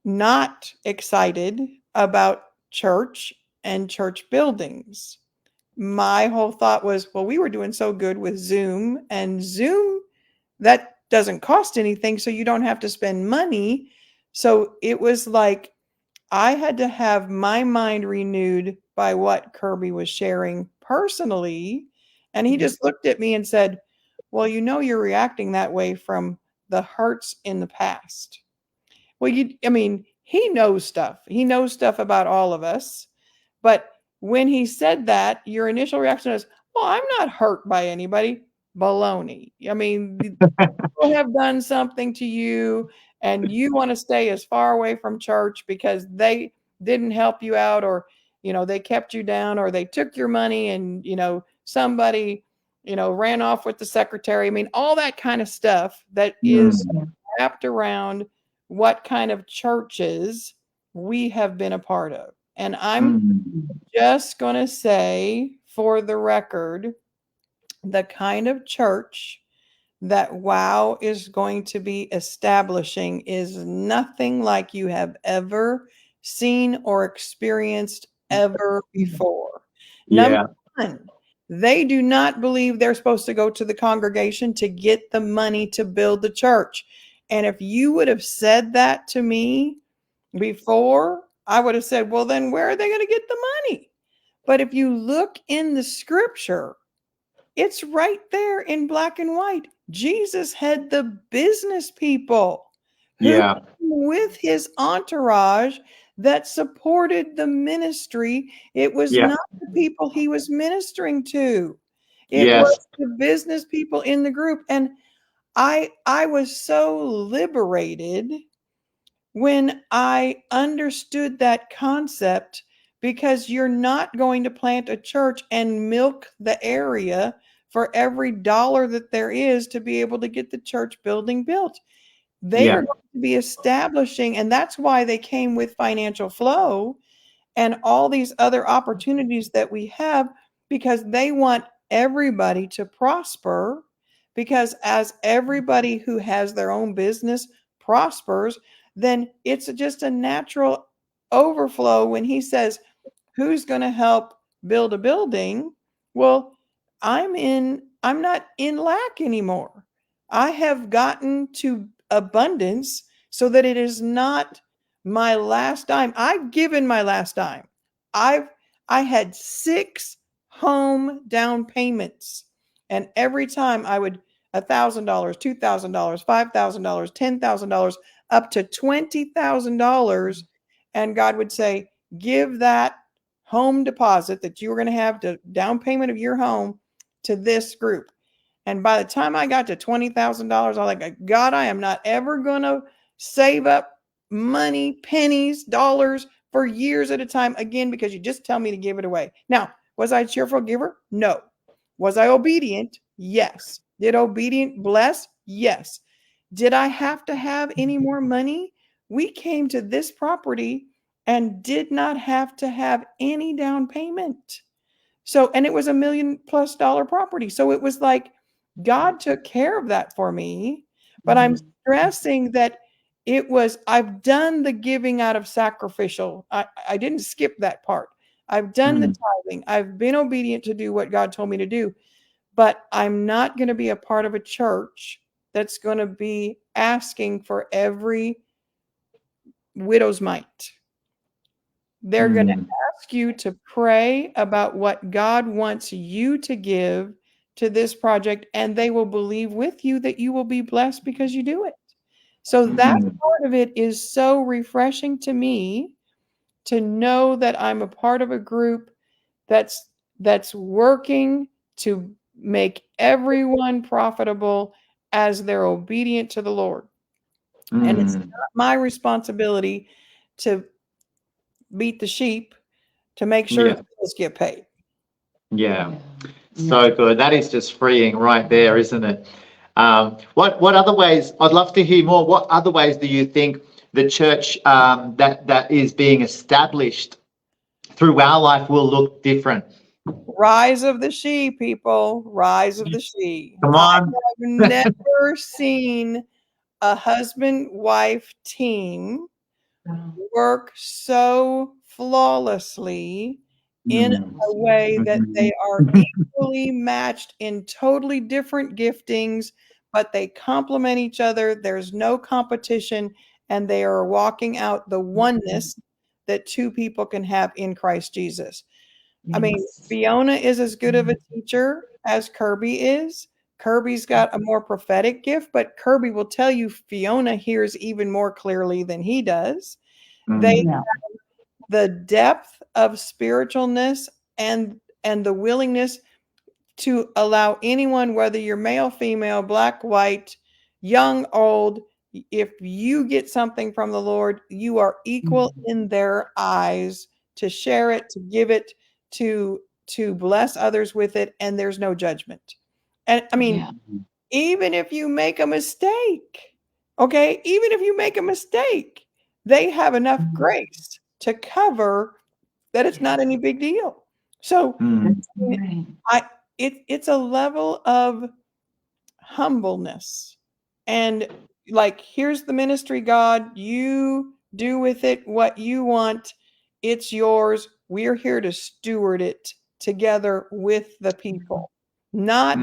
not excited about church and church buildings. My whole thought was, well, we were doing so good with Zoom, and Zoom, that doesn't cost anything, so you don't have to spend money. So it was like I had to have my mind renewed by what Kirby was sharing personally. And he just looked at me and said, Well, you're reacting that way from the hurts in the past. Well, he knows stuff. He knows stuff about all of us. But when he said that, your initial reaction is, well, I'm not hurt by anybody. Baloney. I mean, people have done something to you and you want to stay as far away from church because they didn't help you out, or, they kept you down, or they took your money and, somebody, ran off with the secretary. I mean, all that kind of stuff that is wrapped around what kind of churches we have been a part of. And I'm just going to say, for the record, the kind of church that WOW is going to be establishing is nothing like you have ever seen or experienced ever before. Number one, they do not believe they're supposed to go to the congregation to get the money to build the church. And if you would have said that to me before, I would have said, well, then where are they going to get the money? But if you look in the scripture, it's right there in black and white. Jesus had the business people who with his entourage that supported the ministry. It was not the people he was ministering to. It was the business people in the group. And I was so liberated when I understood that concept, because you're not going to plant a church and milk the area for every dollar that there is to be able to get the church building built. They are going to be establishing, and that's why they came with financial flow and all these other opportunities that we have, because they want everybody to prosper. Because as everybody who has their own business prospers, then it's just a natural overflow. When he says, who's going to help build a building? Well, I'm not in lack anymore. I have gotten to abundance so that it is not my last dime. I've given my last dime. I had 6 home down payments, and every time I would $1,000, $2,000, $5,000, $10,000, up to $20,000, and God would say, give that home deposit that you were going to have to down payment of your home to this group. And by the time I got to $20,000, I was like, God, I am not ever going to save up money, pennies, dollars for years at a time again, because you just tell me to give it away. Now, was I a cheerful giver? No. Was I obedient? Yes. Did obedient bless? Yes. Did I have to have any more money? We came to this property and did not have to have any down payment. So, and it was $1 million+ property. So it was like God took care of that for me. But I'm stressing that I've done the giving out of sacrificial. I didn't skip that part. I've done the tithing. I've been obedient to do what God told me to do. But I'm not going to be a part of a church that's going to be asking for every widow's mite. They're going to ask you to pray about what God wants you to give to this project, and they will believe with you that you will be blessed because you do it. So that part of it is so refreshing to me, to know that I'm a part of a group that's working to make everyone profitable as they're obedient to the Lord. And it's not my responsibility to beat the sheep to make sure the bills get paid. So good. That is just freeing right there, isn't it? What other ways, I'd love to hear more, what other ways do you think the church that is being established through WOWLife will look different? Rise of the She, people. Rise of the She. Come on. I have never seen a husband-wife team work so flawlessly in a way that they are equally matched in totally different giftings, but they complement each other. There's no competition, and they are walking out the oneness that two people can have in Christ Jesus. I mean, Fiona is as good of a teacher as Kirby is. Kirby's got a more prophetic gift, but Kirby will tell you Fiona hears even more clearly than he does. They Yeah. the depth of spiritualness and the willingness to allow anyone, whether you're male, female, black, white, young, old, if you get something from the Lord, you are equal in their eyes to share it, to give it, to bless others with it, and there's no judgment. And I mean, even if you make a mistake, okay, even if you make a mistake, they have enough grace to cover that it's not any big deal. So it's a level of humbleness, and like, here's the ministry, God, you do with it what you want. It's yours. We're here to steward it together with the people, not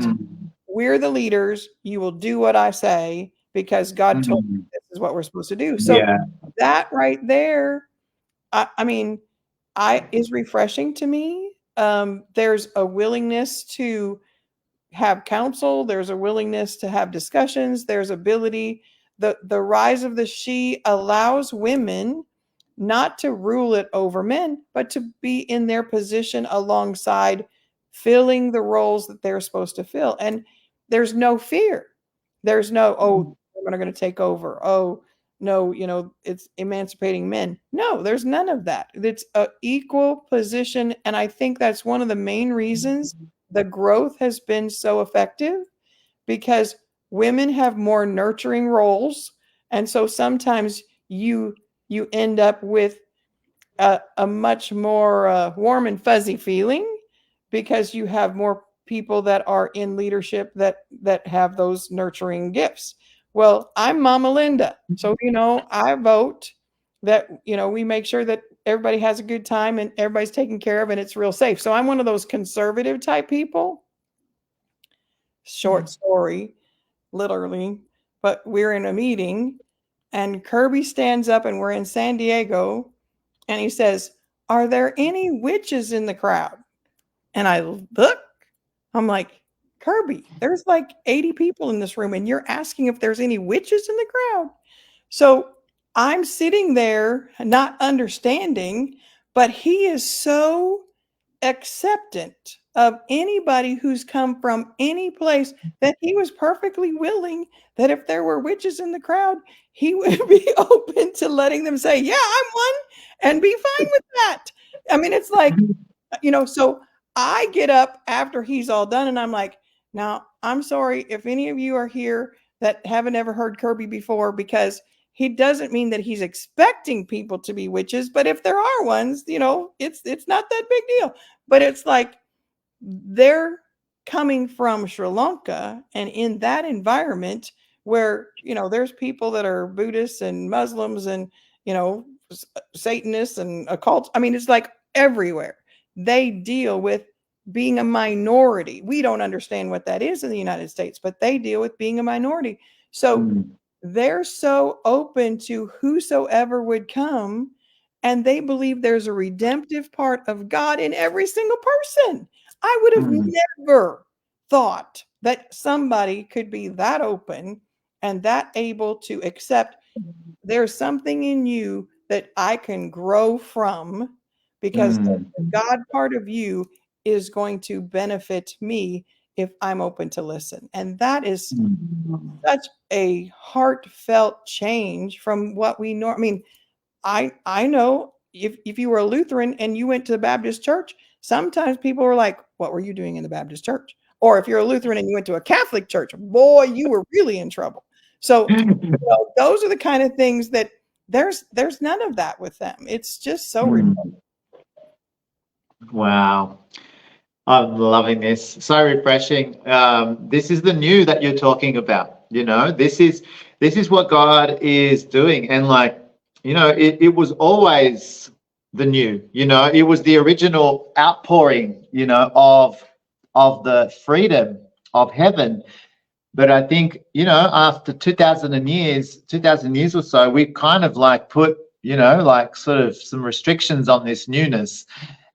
we're the leaders. You will do what I say because God told me this is what we're supposed to do. So that right there, I mean, is refreshing to me. There's a willingness to have counsel. There's a willingness to have discussions. There's ability. The rise of the she allows women not to rule it over men, but to be in their position alongside, filling the roles that they're supposed to fill. And there's no fear. There's no, oh, women are going to take over. Oh, no, it's emancipating men. No, there's none of that. It's an equal position. And I think that's one of the main reasons the growth has been so effective, because women have more nurturing roles. And so sometimes you end up with a much more warm and fuzzy feeling, because you have more people that are in leadership that have those nurturing gifts. Well, I'm Mama Linda. So, I vote that, we make sure that everybody has a good time and everybody's taken care of and it's real safe. So I'm one of those conservative type people. Short story, literally, but we're in a meeting and Kirby stands up and we're in San Diego and he says, "Are there any witches in the crowd?" And I look, I'm like, "Kirby, there's like 80 people in this room and you're asking if there's any witches in the crowd." So I'm sitting there not understanding, but he is so acceptant of anybody who's come from any place that he was perfectly willing that if there were witches in the crowd, he would be open to letting them say, "Yeah, I'm one," and be fine with that. I mean, it's like, so I get up after he's all done and I'm like, "Now, I'm sorry if any of you are here that haven't ever heard Kirby before, because he doesn't mean that he's expecting people to be witches, but if there are ones, it's not that big deal." But it's like they're coming from Sri Lanka, and in that environment where, there's people that are Buddhists and Muslims and, Satanists and occults. I mean, it's like everywhere. They deal with being a minority. We don't understand what that is in the United States, but they deal with being a minority. So they're so open to whosoever would come, and they believe there's a redemptive part of God in every single person. I would have never thought that somebody could be that open and that able to accept there's something in you that I can grow from, because the God part of you is going to benefit me if I'm open to listen. And that is such a heartfelt change from what we know. I mean, I know if you were a Lutheran and you went to the Baptist church, sometimes people were like, "What were you doing in the Baptist church?" Or if you're a Lutheran and you went to a Catholic church, boy, you were really in trouble. So those are the kind of things that there's none of that with them. It's just so refreshing. Wow. I'm loving this. So refreshing. This is the new that you're talking about. This is what God is doing. And it was always the new, it was the original outpouring, of the freedom of heaven. But I think, after 2000 years or so, we kind of put, sort of some restrictions on this newness.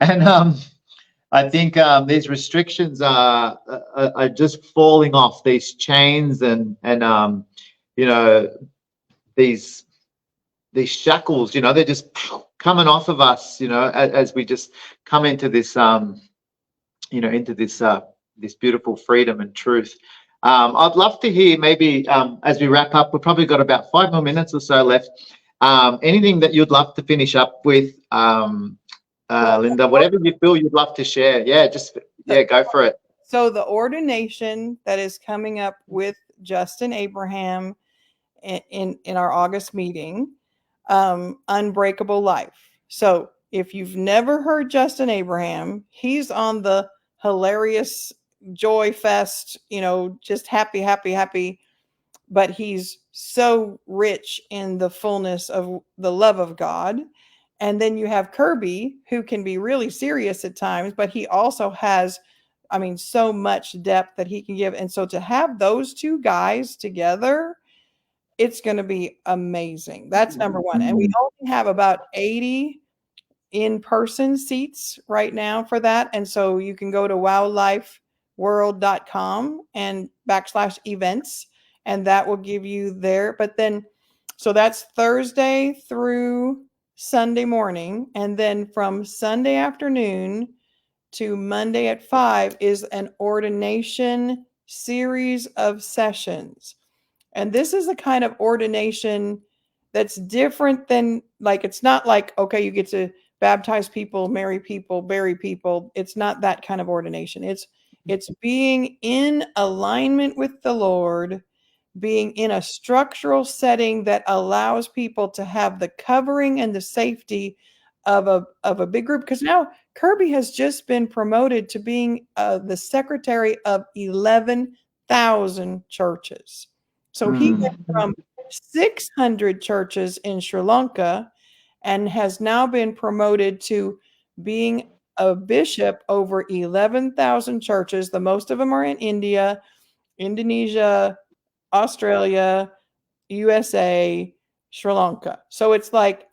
And I think these restrictions are just falling off. These chains and you know, these shackles, you know, they're just coming off of us, you know, as we just come into this you know, into this beautiful freedom and truth. I'd love to hear, maybe as we wrap up, we've probably got about 5 more minutes or so left. Anything that you'd love to finish up with, Linda, whatever you feel you'd love to share. Yeah, just, yeah, go for it. So the ordination that is coming up with Justin Abraham in our August meeting, Unbreakable Life. So if you've never heard Justin Abraham, he's on the hilarious joy fest, you know, just happy, but he's so rich in the fullness of the love of God. And then you have Kirby, who can be really serious at times, but he also has, I mean, so much depth that he can give. And so to have those two guys together, it's going to be amazing. That's number one. And we only have about 80 in-person seats right now for that. And so you can go to WOWLifeWorld.com and /events, and that will give you there. But then, so that's Thursday through Sunday morning. And then from Sunday afternoon to Monday at 5 is an ordination series of sessions. And this is a kind of ordination that's different than, like, it's not like, okay, you get to baptize people, marry people, bury people. It's not that kind of ordination. It's being in alignment with the Lord, being in a structural setting that allows people to have the covering and the safety of a big group. Because now Kirby has just been promoted to being the secretary of 11,000 churches. So he went from 600 churches in Sri Lanka and has now been promoted to being a bishop over 11,000 churches. The most of them are in India, Indonesia, Australia, USA, Sri Lanka. So it's like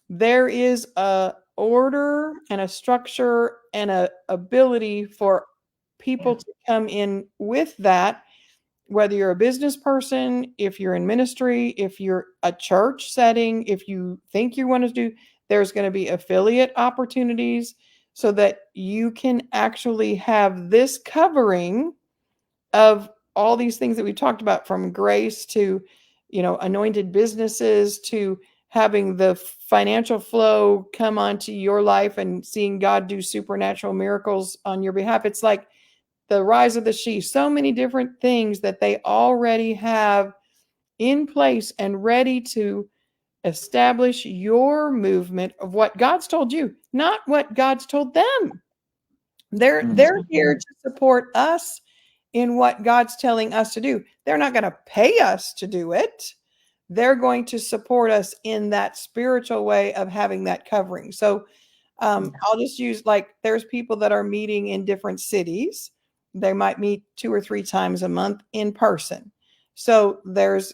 there is a order and a structure and a ability for people to come in with that, whether you're a business person, if you're in ministry, if you're a church setting, if you think you want to do, there's going to be affiliate opportunities so that you can actually have this covering of all these things that we talked about, from grace to, you know, anointed businesses, to having the financial flow come onto your life and seeing God do supernatural miracles on your behalf. It's like the rise of the she, so many different things that they already have in place and ready to establish your movement of what God's told you, not what God's told them. They're here to support us in what God's telling us to do. They're not going to pay us to do it. They're going to support us in that spiritual way of having that covering. So I'll just use, like, there's people that are meeting in different cities. They might meet 2 or 3 times a month in person. So there's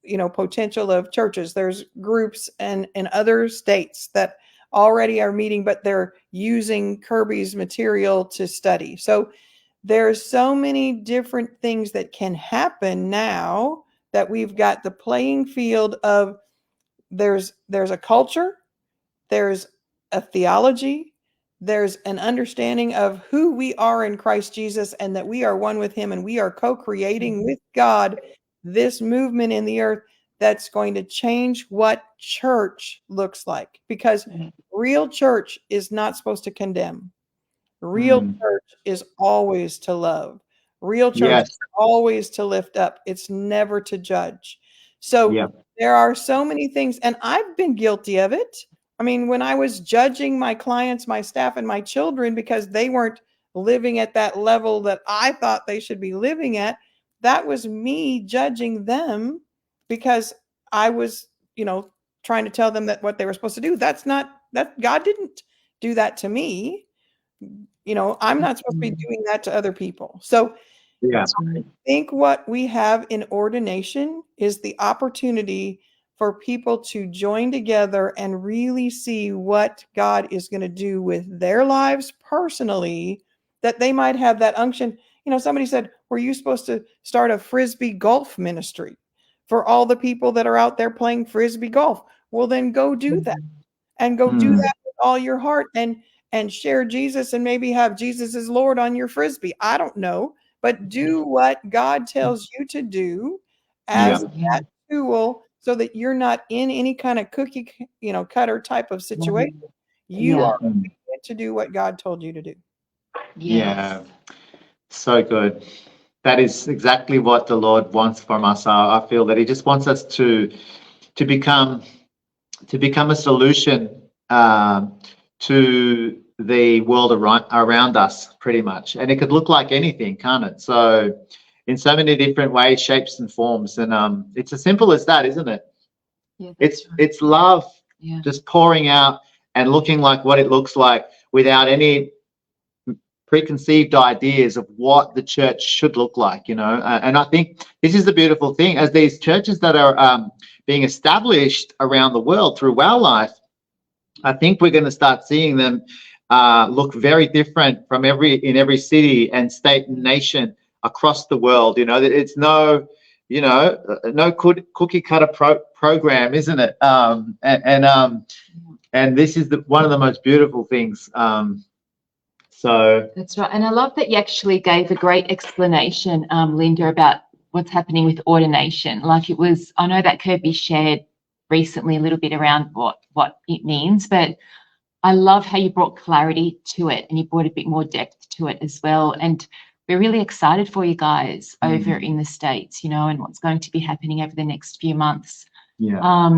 you know, potential of churches. There's groups in other states that already are meeting, but they're using Kirby's material to study. So there's so many different things that can happen now that we've got the playing field of there's a culture, there's a theology, there's an understanding of who we are in Christ Jesus and that we are one with him and we are co-creating with God this movement in the earth that's going to change what church looks like, because real church is not supposed to condemn. Real church is always to love. Real church is always to lift up. It's never to judge. So there are so many things, and I've been guilty of it. I mean, when I was judging my clients, my staff, and my children because they weren't living at that level that I thought they should be living at, that was me judging them because I was, you know, trying to tell them that what they were supposed to do. That's not, that God didn't do that to me. You know, I'm not supposed to be doing that to other people. So I think what we have in ordination is the opportunity for people to join together and really see what God is going to do with their lives personally, that they might have that unction. You know, somebody said, were you supposed to start a Frisbee golf ministry for all the people that are out there playing Frisbee golf? Well, then go do that, and go do that with all your heart, and share Jesus, and maybe have Jesus as Lord on your Frisbee. I don't know, but do what God tells you to do as that tool, so that you're not in any kind of cookie, cutter type of situation. You are obedient to do what God told you to do. Yeah, so good. That is exactly what the Lord wants from us. I feel that He just wants us to become a solution to the world around us, pretty much. And it could look like anything, can't it? So in so many different ways, shapes and forms. And it's as simple as that, isn't it? Yeah, it's love just pouring out and looking like what it looks like, without any preconceived ideas of what the church should look like, and I think this is the beautiful thing, as these churches that are being established around the world through WOWLife, I think we're going to start seeing them look very different from in every city and state and nation across the world. That it's no cookie cutter program, isn't it? And this is one of the most beautiful things. So that's right. And I love that you actually gave a great explanation, Linda, about what's happening with ordination. Like, I know that Kirby shared recently a little bit around what it means, but I love how you brought clarity to it, and you brought a bit more depth to it as well. And we're really excited for you guys over in the States, and what's going to be happening over the next few months. Yeah.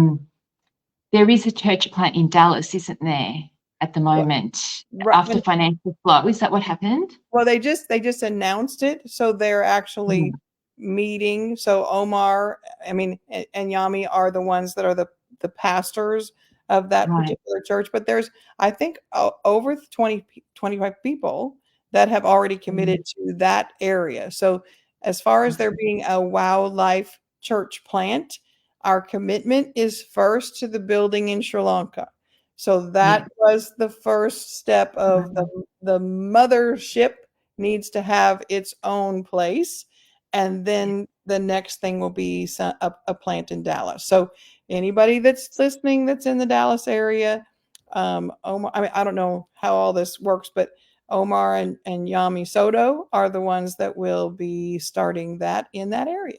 There is a church plant in Dallas, isn't there, at the moment, after financial flow? Is that what happened? Well, they just announced it, so they're actually meeting. So Omar, and Yami are the ones that are the pastors of that particular church. But there's, I think, over 25 people that have already committed to that area. So as far as there being a WOWLife church plant, our commitment is first to the building in Sri Lanka. So that was the first step of the mothership needs to have its own place. And then the next thing will be a plant in Dallas. So anybody that's listening that's in the Dallas area, Omar, I don't know how all this works, but Omar and Yami Soto are the ones that will be starting that in that area.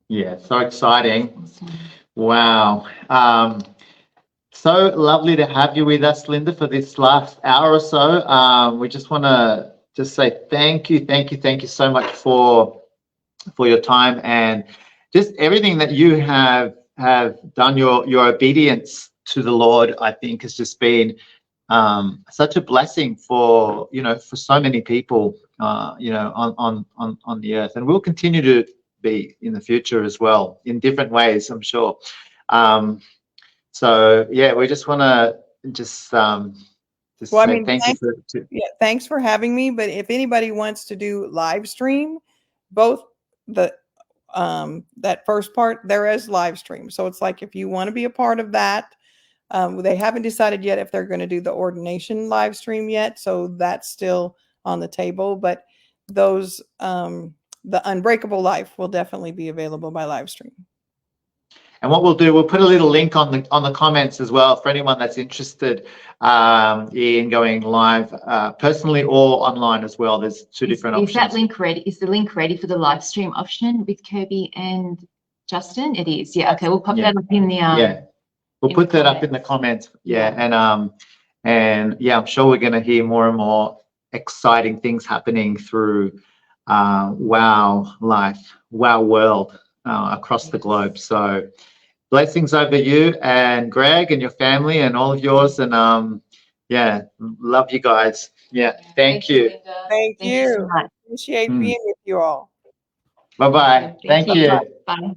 Yeah, so exciting. Awesome. Wow. So lovely to have you with us, Linda, for this last hour or so. We just want to say thank you so much for your time, and just everything that you have done. Your obedience to the Lord, I think, has just been such a blessing for so many people on the earth, and we'll continue to be in the future as well, in different ways, I'm sure. So yeah, we just want to say thank you. Thanks for having me. But if anybody wants to do live stream, both that first part, there is live stream. So it's like, if you want to be a part of that, they haven't decided yet if they're going to do the ordination live stream yet. So that's still on the table. But those the Unbreakable Life will definitely be available by live stream. And what we'll do, we'll put a little link on the comments as well for anyone that's interested in going live, personally or online as well. There's two different options. Is that link ready? Is the link ready for the live stream option with Kirby and Justin? It is. Yeah. Okay. We'll pop that up in the. We'll put that up in the comments. Yeah. And yeah, I'm sure we're going to hear more and more exciting things happening through WOWLife, WOW World across the globe. So blessings over you and Greg and your family and all of yours. And love you guys. Yeah. Thank you. Thank you so much. Appreciate being with you all. Bye-bye. Thank you. Bye.